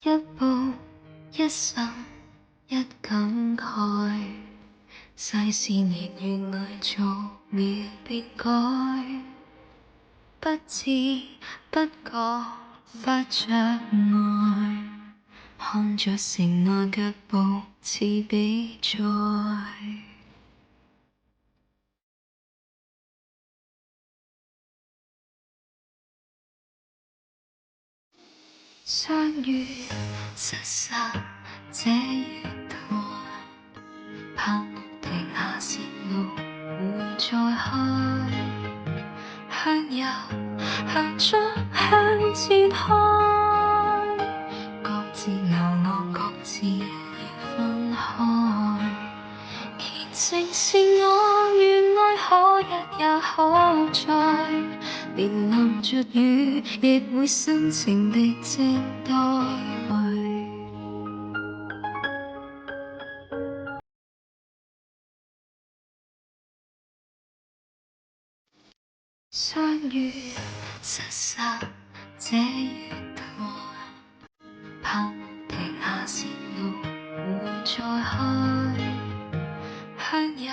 一步一生一感慨，世事年月裏做了變改，不知不覺發着呆，看着城內腳步似比賽。相遇失散這月台，盼停下線路會再開，向右向左向前開，各自流浪各自要分開，虔誠是我願愛可一也可再，連淋着雨亦會深情地靜待。相遇失散這月台，盼停下線路會再開，向右